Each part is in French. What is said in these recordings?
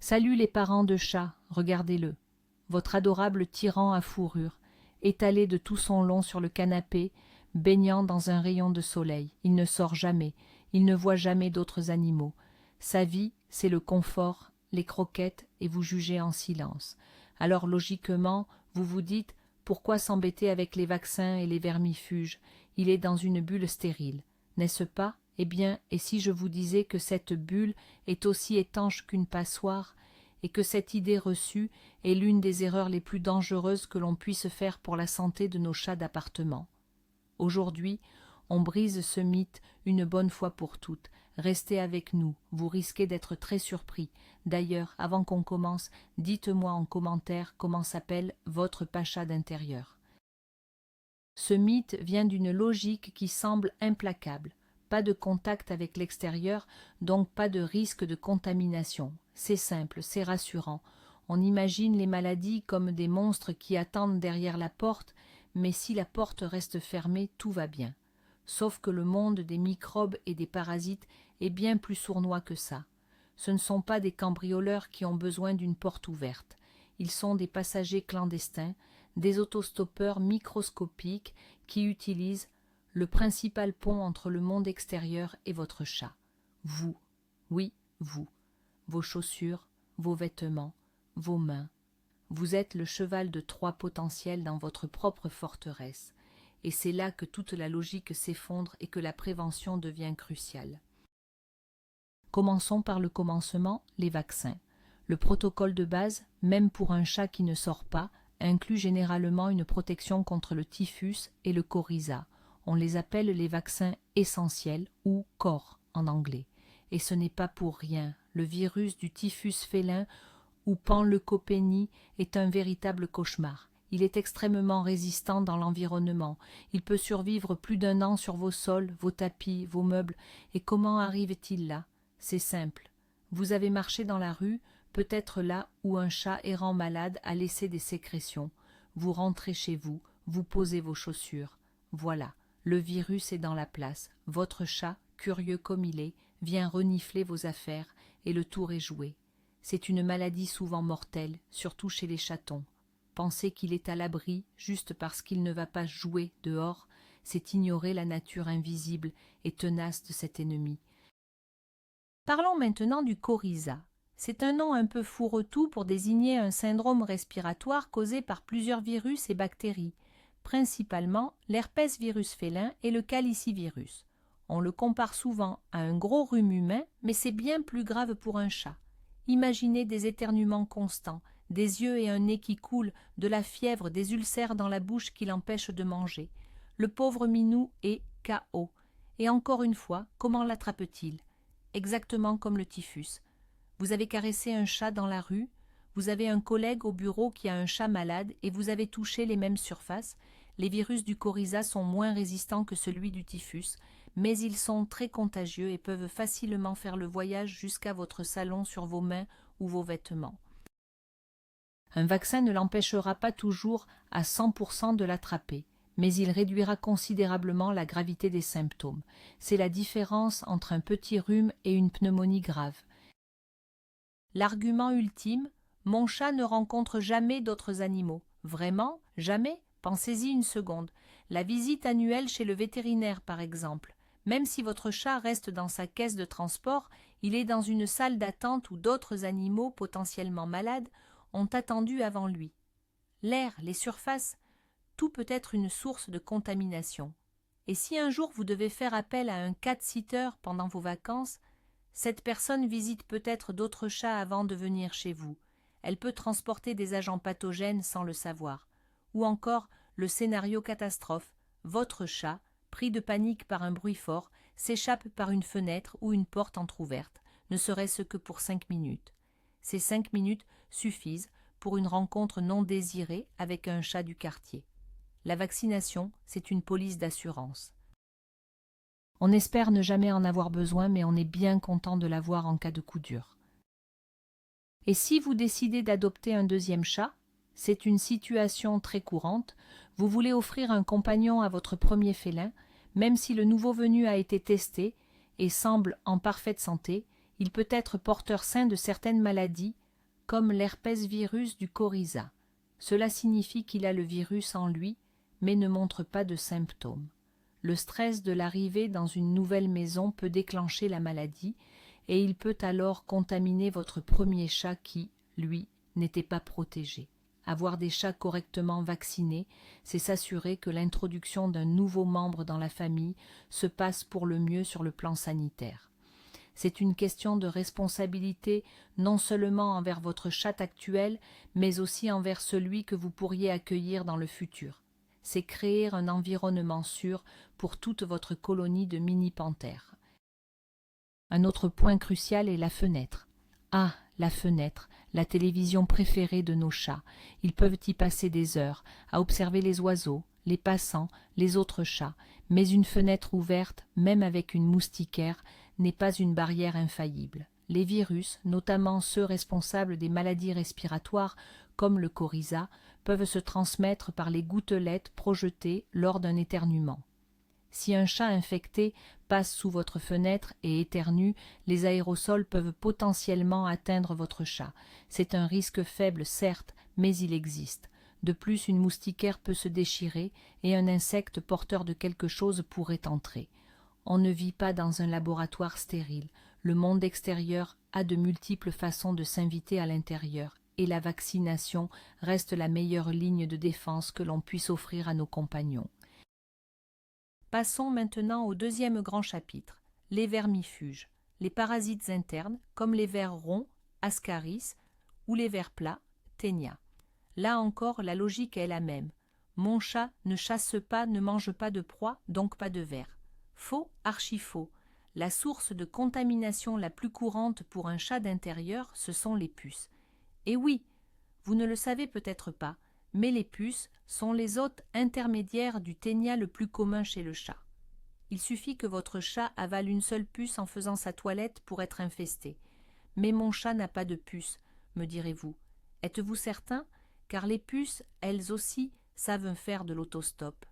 Salut les parents de chat, regardez-le. Votre adorable tyran à fourrure, étalé de tout son long sur le canapé, baignant dans un rayon de soleil. Il ne sort jamais, il ne voit jamais d'autres animaux. Sa vie, c'est le confort, les croquettes, et vous jugez en silence. Alors logiquement, vous vous dites, pourquoi s'embêter avec les vaccins et les vermifuges? Il est dans une bulle stérile, n'est-ce pas? Eh bien, et si je vous disais que cette bulle est aussi étanche qu'une passoire, et que cette idée reçue est l'une des erreurs les plus dangereuses que l'on puisse faire pour la santé de nos chats d'appartement. Aujourd'hui, on brise ce mythe une bonne fois pour toutes. Restez avec nous, vous risquez d'être très surpris. D'ailleurs, avant qu'on commence, dites-moi en commentaire comment s'appelle votre pacha d'intérieur. Ce mythe vient d'une logique qui semble implacable. Pas de contact avec l'extérieur, donc pas de risque de contamination. C'est simple, c'est rassurant. On imagine les maladies comme des monstres qui attendent derrière la porte, mais si la porte reste fermée, tout va bien. Sauf que le monde des microbes et des parasites est bien plus sournois que ça. Ce ne sont pas des cambrioleurs qui ont besoin d'une porte ouverte. Ils sont des passagers clandestins, des autostoppeurs microscopiques qui utilisent le principal pont entre le monde extérieur et votre chat. Vous, oui, vous, vos chaussures, vos vêtements, vos mains. Vous êtes le cheval de Troie potentiel dans votre propre forteresse. Et c'est là que toute la logique s'effondre et que la prévention devient cruciale. Commençons par le commencement, les vaccins. Le protocole de base, même pour un chat qui ne sort pas, inclut généralement une protection contre le typhus et le coryza. On les appelle les vaccins essentiels ou COR en anglais. Et ce n'est pas pour rien. Le virus du typhus félin ou panleucopénie est un véritable cauchemar. Il est extrêmement résistant dans l'environnement. Il peut survivre plus d'1 an sur vos sols, vos tapis, vos meubles. Et comment arrive-t-il là? C'est simple. Vous avez marché dans la rue, peut-être là où un chat errant malade a laissé des sécrétions. Vous rentrez chez vous, vous posez vos chaussures. Voilà, le virus est dans la place. Votre chat, curieux comme il est, vient renifler vos affaires et le tour est joué. C'est une maladie souvent mortelle, surtout chez les chatons. Penser qu'il est à l'abri juste parce qu'il ne va pas jouer dehors, c'est ignorer la nature invisible et tenace de cet ennemi. Parlons maintenant du coryza. C'est un nom un peu fourre-tout pour désigner un syndrome respiratoire causé par plusieurs virus et bactéries, principalement l'herpès virus félin et le calicivirus. On le compare souvent à un gros rhume humain, mais c'est bien plus grave pour un chat. Imaginez des éternuements constants, des yeux et un nez qui coulent, de la fièvre, des ulcères dans la bouche qui l'empêchent de manger. Le pauvre minou est KO. Et encore une fois, comment l'attrape-t-il? Exactement comme le typhus. Vous avez caressé un chat dans la rue, vous avez un collègue au bureau qui a un chat malade et vous avez touché les mêmes surfaces. Les virus du coryza sont moins résistants que celui du typhus, mais ils sont très contagieux et peuvent facilement faire le voyage jusqu'à votre salon sur vos mains ou vos vêtements. Un vaccin ne l'empêchera pas toujours à 100% de l'attraper, mais il réduira considérablement la gravité des symptômes. C'est la différence entre un petit rhume et une pneumonie grave. L'argument ultime, mon chat ne rencontre jamais d'autres animaux. Vraiment? Jamais? Pensez-y une seconde. La visite annuelle chez le vétérinaire, par exemple. Même si votre chat reste dans sa caisse de transport, il est dans une salle d'attente où d'autres animaux potentiellement malades ont attendu avant lui. L'air, les surfaces, tout peut être une source de contamination. Et si un jour vous devez faire appel à un cat-sitter pendant vos vacances, cette personne visite peut-être d'autres chats avant de venir chez vous. Elle peut transporter des agents pathogènes sans le savoir. Ou encore le scénario catastrophe, votre chat, pris de panique par un bruit fort, s'échappe par une fenêtre ou une porte entr'ouverte, ne serait-ce que pour 5 minutes. Ces 5 minutes suffisent pour une rencontre non désirée avec un chat du quartier. La vaccination, c'est une police d'assurance. On espère ne jamais en avoir besoin, mais on est bien content de l'avoir en cas de coup dur. Et si vous décidez d'adopter un deuxième chat, c'est une situation très courante, vous voulez offrir un compagnon à votre premier félin, même si le nouveau venu a été testé et semble en parfaite santé, il peut être porteur sain de certaines maladies, comme l'herpès virus du coryza. Cela signifie qu'il a le virus en lui, mais ne montre pas de symptômes. Le stress de l'arrivée dans une nouvelle maison peut déclencher la maladie, et il peut alors contaminer votre premier chat qui, lui, n'était pas protégé. Avoir des chats correctement vaccinés, c'est s'assurer que l'introduction d'un nouveau membre dans la famille se passe pour le mieux sur le plan sanitaire. C'est une question de responsabilité non seulement envers votre chat actuel, mais aussi envers celui que vous pourriez accueillir dans le futur. C'est créer un environnement sûr pour toute votre colonie de mini-panthères. Un autre point crucial est la fenêtre. Ah, la fenêtre, la télévision préférée de nos chats. Ils peuvent y passer des heures, à observer les oiseaux, les passants, les autres chats, mais une fenêtre ouverte, même avec une moustiquaire, n'est pas une barrière infaillible. Les virus, notamment ceux responsables des maladies respiratoires comme le coryza, peuvent se transmettre par les gouttelettes projetées lors d'un éternuement. Si un chat infecté passe sous votre fenêtre et éternue, les aérosols peuvent potentiellement atteindre votre chat. C'est un risque faible, certes, mais il existe. De plus, une moustiquaire peut se déchirer et un insecte porteur de quelque chose pourrait entrer. On ne vit pas dans un laboratoire stérile. Le monde extérieur a de multiples façons de s'inviter à l'intérieur, et la vaccination reste la meilleure ligne de défense que l'on puisse offrir à nos compagnons. Passons maintenant au deuxième grand chapitre, les vermifuges, les parasites internes comme les vers ronds, Ascaris, ou les vers plats, Ténia. Là encore, la logique est la même. Mon chat ne chasse pas, ne mange pas de proie, donc pas de vers. Faux, archi-faux. La source de contamination la plus courante pour un chat d'intérieur, ce sont les puces. Et oui, vous ne le savez peut-être pas, mais les puces sont les hôtes intermédiaires du ténia le plus commun chez le chat. Il suffit que votre chat avale une seule puce en faisant sa toilette pour être infesté. Mais mon chat n'a pas de puce, me direz-vous. Êtes-vous certain? Car les puces, elles aussi, savent faire de l'autostop.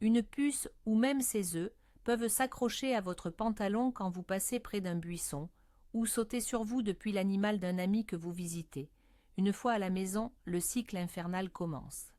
Une puce ou même ses œufs peuvent s'accrocher à votre pantalon quand vous passez près d'un buisson, ou sauter sur vous depuis l'animal d'un ami que vous visitez. Une fois à la maison, le cycle infernal commence.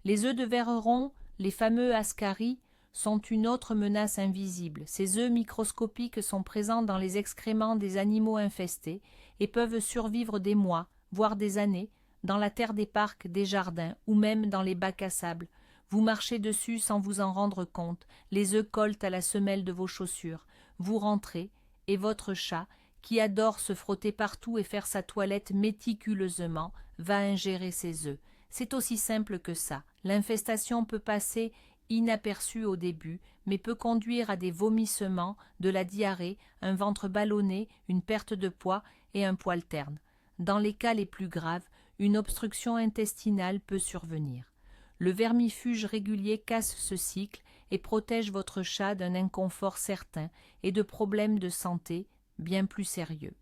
Les œufs de vers rond, les fameux ascaris, sont une autre menace invisible. Ces œufs microscopiques sont présents dans les excréments des animaux infestés et peuvent survivre des mois, voire des années, dans la terre des parcs, des jardins ou même dans les bacs à sable. Vous marchez dessus sans vous en rendre compte, les œufs collent à la semelle de vos chaussures. Vous rentrez et votre chat, qui adore se frotter partout et faire sa toilette méticuleusement, va ingérer ces œufs. C'est aussi simple que ça. L'infestation peut passer inaperçue au début, mais peut conduire à des vomissements, de la diarrhée, un ventre ballonné, une perte de poids et un poil terne. Dans les cas les plus graves, une obstruction intestinale peut survenir. Le vermifuge régulier casse ce cycle et protège votre chat d'un inconfort certain et de problèmes de santé bien plus sérieux.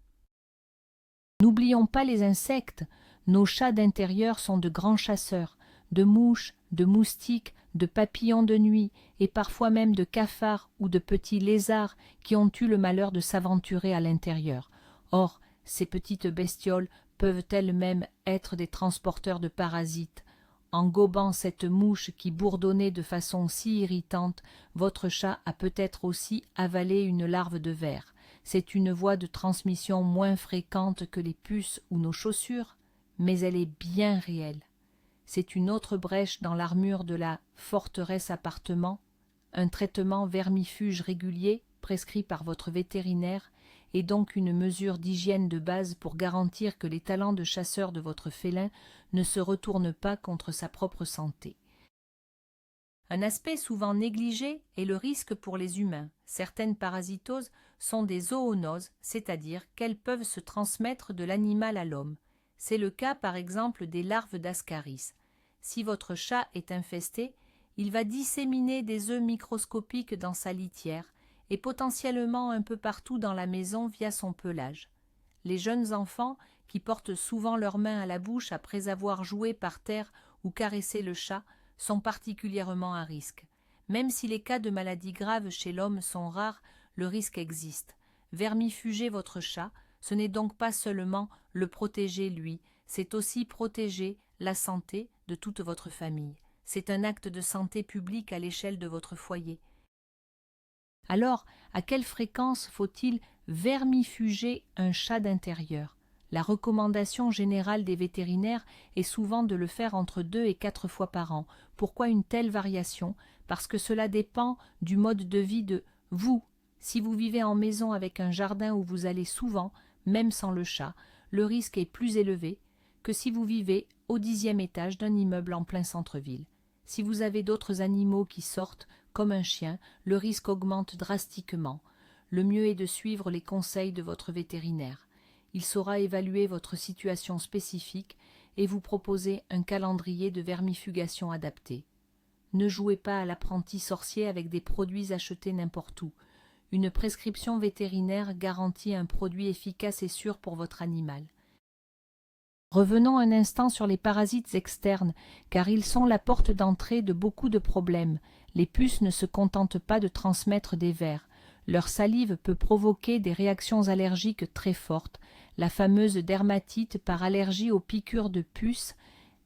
N'oublions pas les insectes. Nos chats d'intérieur sont de grands chasseurs, de mouches, de moustiques, de papillons de nuit et parfois même de cafards ou de petits lézards qui ont eu le malheur de s'aventurer à l'intérieur. Or, ces petites bestioles peuvent elles-mêmes être des transporteurs de parasites. En gobant cette mouche qui bourdonnait de façon si irritante, votre chat a peut-être aussi avalé une larve de ver. C'est une voie de transmission moins fréquente que les puces ou nos chaussures, mais elle est bien réelle. C'est une autre brèche dans l'armure de la forteresse appartement. Un traitement vermifuge régulier, prescrit par votre vétérinaire, est donc une mesure d'hygiène de base pour garantir que les talents de chasseur de votre félin ne se retournent pas contre sa propre santé. Un aspect souvent négligé est le risque pour les humains. Certaines parasitoses sont des zoonoses, c'est-à-dire qu'elles peuvent se transmettre de l'animal à l'homme. C'est le cas par exemple des larves d'ascaris. Si votre chat est infesté, il va disséminer des œufs microscopiques dans sa litière et potentiellement un peu partout dans la maison via son pelage. Les jeunes enfants, qui portent souvent leurs mains à la bouche après avoir joué par terre ou caressé le chat, sont particulièrement à risque. Même si les cas de maladies graves chez l'homme sont rares, le risque existe. Vermifuger votre chat, Ce n'est donc pas seulement le protéger lui, c'est aussi protéger la santé de toute votre famille. C'est un acte de santé publique à l'échelle de votre foyer. Alors, à quelle fréquence faut-il vermifuger un chat d'intérieur? La recommandation générale des vétérinaires est souvent de le faire entre 2 et 4 fois par an. Pourquoi une telle variation? Parce que cela dépend du mode de vie de vous. Si vous vivez en maison avec un jardin où vous allez souvent, même sans le chat, le risque est plus élevé que si vous vivez au 10e étage d'un immeuble en plein centre-ville. Si vous avez d'autres animaux qui sortent, comme un chien, le risque augmente drastiquement. Le mieux est de suivre les conseils de votre vétérinaire. Il saura évaluer votre situation spécifique et vous proposer un calendrier de vermifugation adapté. Ne jouez pas à l'apprenti sorcier avec des produits achetés n'importe où. Une prescription vétérinaire garantit un produit efficace et sûr pour votre animal. Revenons un instant sur les parasites externes, car ils sont la porte d'entrée de beaucoup de problèmes. Les puces ne se contentent pas de transmettre des vers. Leur salive peut provoquer des réactions allergiques très fortes, la fameuse dermatite par allergie aux piqûres de puces,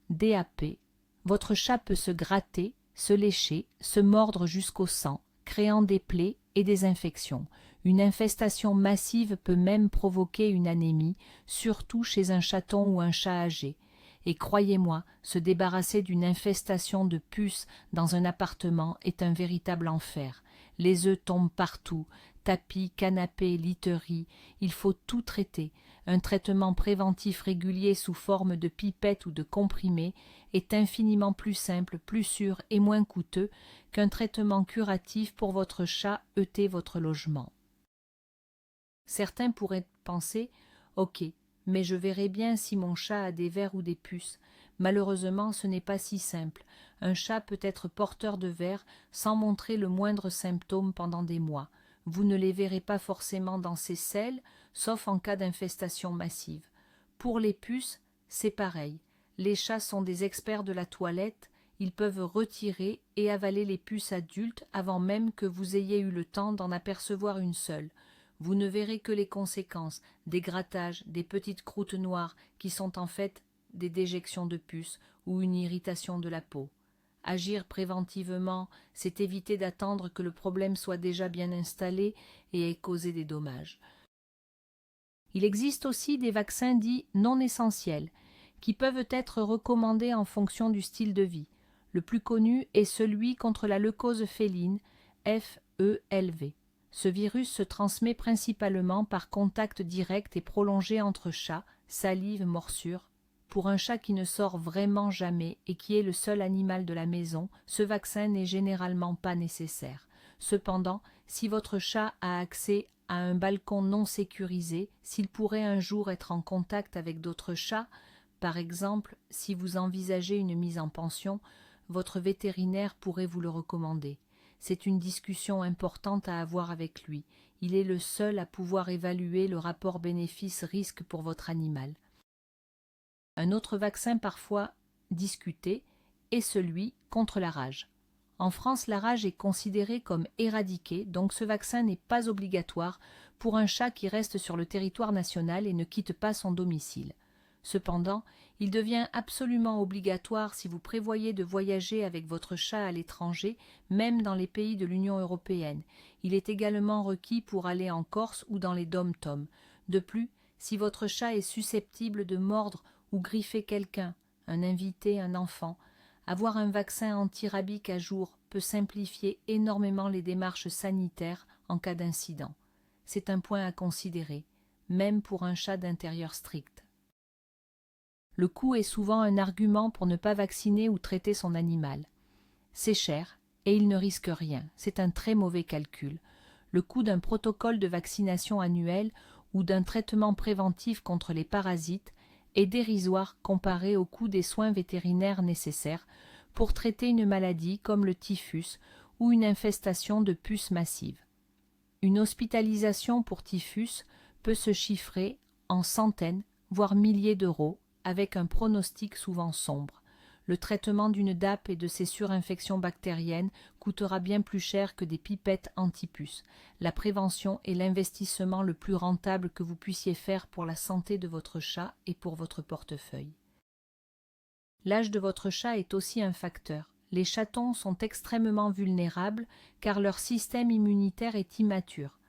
DAP. Votre chat peut se gratter, se lécher, se mordre jusqu'au sang, créant des plaies et des infections. Une infestation massive peut même provoquer une anémie, surtout chez un chaton ou un chat âgé. Et croyez-moi, se débarrasser d'une infestation de puces dans un appartement est un véritable enfer. Les œufs tombent partout, tapis, canapés, literies, il faut tout traiter. Un traitement préventif régulier sous forme de pipettes ou de comprimés est infiniment plus simple, plus sûr et moins coûteux qu'un traitement curatif pour votre chat ôter votre logement. Certains pourraient penser « Ok, mais je verrai bien si mon chat a des vers ou des puces. » Malheureusement, ce n'est pas si simple. Un chat peut être porteur de vers sans montrer le moindre symptôme pendant des mois. Vous ne les verrez pas forcément dans ses selles, sauf en cas d'infestation massive. Pour les puces, c'est pareil. Les chats sont des experts de la toilette, ils peuvent retirer et avaler les puces adultes avant même que vous ayez eu le temps d'en apercevoir une seule. Vous ne verrez que les conséquences, des grattages, des petites croûtes noires qui sont en fait des déjections de puces ou une irritation de la peau. Agir préventivement, c'est éviter d'attendre que le problème soit déjà bien installé et ait causé des dommages. Il existe aussi des vaccins dits non essentiels, qui peuvent être recommandés en fonction du style de vie. Le plus connu est celui contre la leucose féline, FELV. Ce virus se transmet principalement par contact direct et prolongé entre chats, salive, morsure. Pour un chat qui ne sort vraiment jamais et qui est le seul animal de la maison, ce vaccin n'est généralement pas nécessaire. Cependant, si votre chat a accès à un balcon non sécurisé, s'il pourrait un jour être en contact avec d'autres chats, par exemple, si vous envisagez une mise en pension, votre vétérinaire pourrait vous le recommander. C'est une discussion importante à avoir avec lui. Il est le seul à pouvoir évaluer le rapport bénéfice-risque pour votre animal. Un autre vaccin parfois discuté est celui contre la rage. En France, la rage est considérée comme éradiquée, donc ce vaccin n'est pas obligatoire pour un chat qui reste sur le territoire national et ne quitte pas son domicile. Cependant, il devient absolument obligatoire si vous prévoyez de voyager avec votre chat à l'étranger, même dans les pays de l'Union européenne. Il est également requis pour aller en Corse ou dans les DOM-TOM. De plus, si votre chat est susceptible de mordre ou griffer quelqu'un, un invité, un enfant, avoir un vaccin antirabique à jour peut simplifier énormément les démarches sanitaires en cas d'incident. C'est un point à considérer, même pour un chat d'intérieur strict. Le coût est souvent un argument pour ne pas vacciner ou traiter son animal. C'est cher et il ne risque rien, c'est un très mauvais calcul. Le coût d'un protocole de vaccination annuel ou d'un traitement préventif contre les parasites est dérisoire comparé au coût des soins vétérinaires nécessaires pour traiter une maladie comme le typhus ou une infestation de puces massive. Une hospitalisation pour typhus peut se chiffrer en centaines, voire milliers d'euros, avec un pronostic souvent sombre. Le traitement d'une DAP et de ses surinfections bactériennes coûtera bien plus cher que des pipettes antipuces. La prévention est l'investissement le plus rentable que vous puissiez faire pour la santé de votre chat et pour votre portefeuille. L'âge de votre chat est aussi un facteur. Les chatons sont extrêmement vulnérables car leur système immunitaire est immature.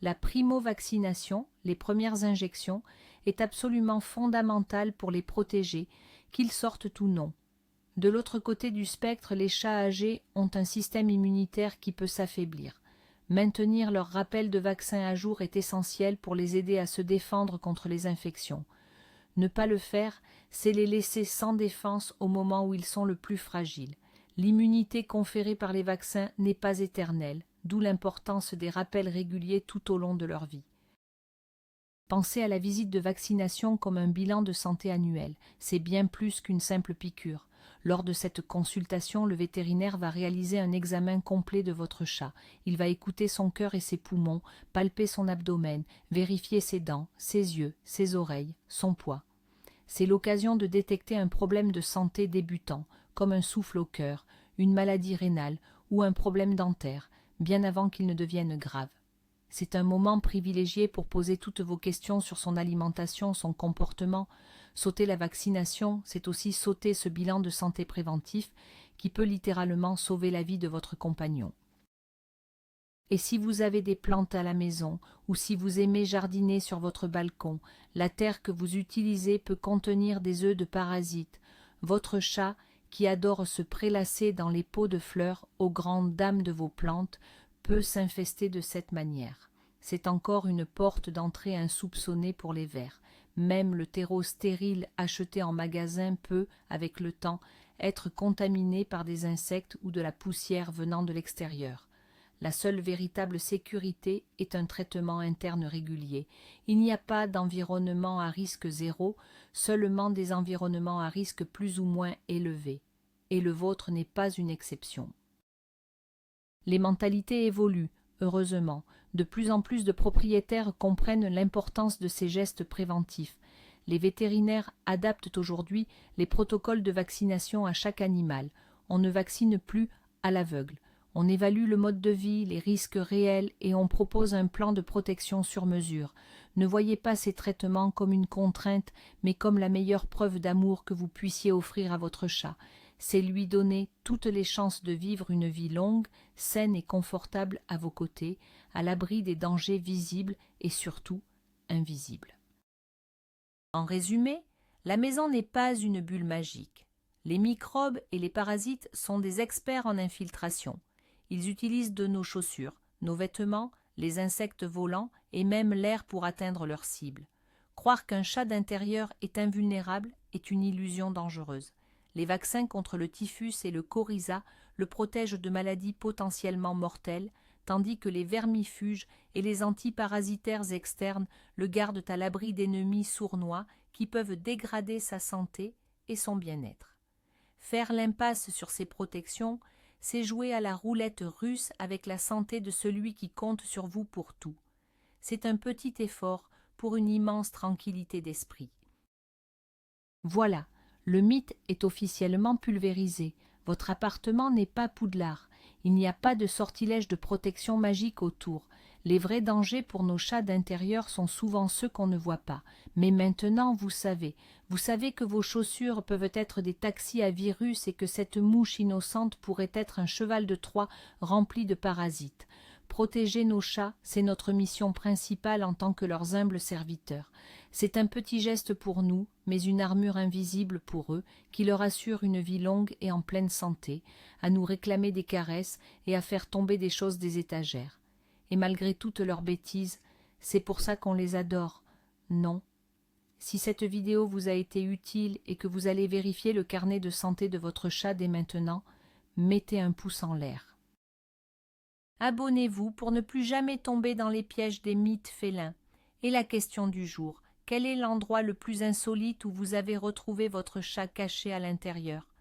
La primo-vaccination, les premières injections, est absolument fondamentale pour les protéger, qu'ils sortent ou non. De l'autre côté du spectre, les chats âgés ont un système immunitaire qui peut s'affaiblir. Maintenir leur rappel de vaccin à jour est essentiel pour les aider à se défendre contre les infections. Ne pas le faire, c'est les laisser sans défense au moment où ils sont le plus fragiles. L'immunité conférée par les vaccins n'est pas éternelle, d'où l'importance des rappels réguliers tout au long de leur vie. Pensez à la visite de vaccination comme un bilan de santé annuel. C'est bien plus qu'une simple piqûre. Lors de cette consultation, le vétérinaire va réaliser un examen complet de votre chat. Il va écouter son cœur et ses poumons, palper son abdomen, vérifier ses dents, ses yeux, ses oreilles, son poids. C'est l'occasion de détecter un problème de santé débutant, comme un souffle au cœur, une maladie rénale ou un problème dentaire, bien avant qu'il ne devienne grave. C'est un moment privilégié pour poser toutes vos questions sur son alimentation, son comportement. Sauter la vaccination, c'est aussi sauter ce bilan de santé préventif qui peut littéralement sauver la vie de votre compagnon. Et si vous avez des plantes à la maison ou si vous aimez jardiner sur votre balcon, la terre que vous utilisez peut contenir des œufs de parasites. Votre chat, qui adore se prélasser dans les pots de fleurs aux grandes dames de vos plantes, peut s'infester de cette manière. C'est encore une porte d'entrée insoupçonnée pour les vers. Même le terreau stérile acheté en magasin peut, avec le temps, être contaminé par des insectes ou de la poussière venant de l'extérieur. La seule véritable sécurité est un traitement interne régulier. Il n'y a pas d'environnement à risque zéro, seulement des environnements à risque plus ou moins élevé. Et le vôtre n'est pas une exception. Les mentalités évoluent, heureusement. De plus en plus de propriétaires comprennent l'importance de ces gestes préventifs. Les vétérinaires adaptent aujourd'hui les protocoles de vaccination à chaque animal. On ne vaccine plus à l'aveugle. On évalue le mode de vie, les risques réels et on propose un plan de protection sur mesure. Ne voyez pas ces traitements comme une contrainte, mais comme la meilleure preuve d'amour que vous puissiez offrir à votre chat. C'est lui donner toutes les chances de vivre une vie longue, saine et confortable à vos côtés, à l'abri des dangers visibles et surtout invisibles. En résumé, la maison n'est pas une bulle magique. Les microbes et les parasites sont des experts en infiltration. Ils utilisent de nos chaussures, nos vêtements, les insectes volants et même l'air pour atteindre leur cible. Croire qu'un chat d'intérieur est invulnérable est une illusion dangereuse. Les vaccins contre le typhus et le coryza le protègent de maladies potentiellement mortelles, tandis que les vermifuges et les antiparasitaires externes le gardent à l'abri d'ennemis sournois qui peuvent dégrader sa santé et son bien-être. Faire l'impasse sur ces protections, c'est jouer à la roulette russe avec la santé de celui qui compte sur vous pour tout. C'est un petit effort pour une immense tranquillité d'esprit. Voilà, le mythe est officiellement pulvérisé. Votre appartement n'est pas Poudlard. Il n'y a pas de sortilège de protection magique autour. Les vrais dangers pour nos chats d'intérieur sont souvent ceux qu'on ne voit pas. Mais maintenant, vous savez que vos chaussures peuvent être des taxis à virus et que cette mouche innocente pourrait être un cheval de Troie rempli de parasites. Protéger nos chats, c'est notre mission principale en tant que leurs humbles serviteurs. C'est un petit geste pour nous, mais une armure invisible pour eux, qui leur assure une vie longue et en pleine santé, à nous réclamer des caresses et à faire tomber des choses des étagères. Et malgré toutes leurs bêtises, c'est pour ça qu'on les adore. Non. Si cette vidéo vous a été utile et que vous allez vérifier le carnet de santé de votre chat dès maintenant, mettez un pouce en l'air. Abonnez-vous pour ne plus jamais tomber dans les pièges des mythes félins. Et la question du jour, quel est l'endroit le plus insolite où vous avez retrouvé votre chat caché à l'intérieur?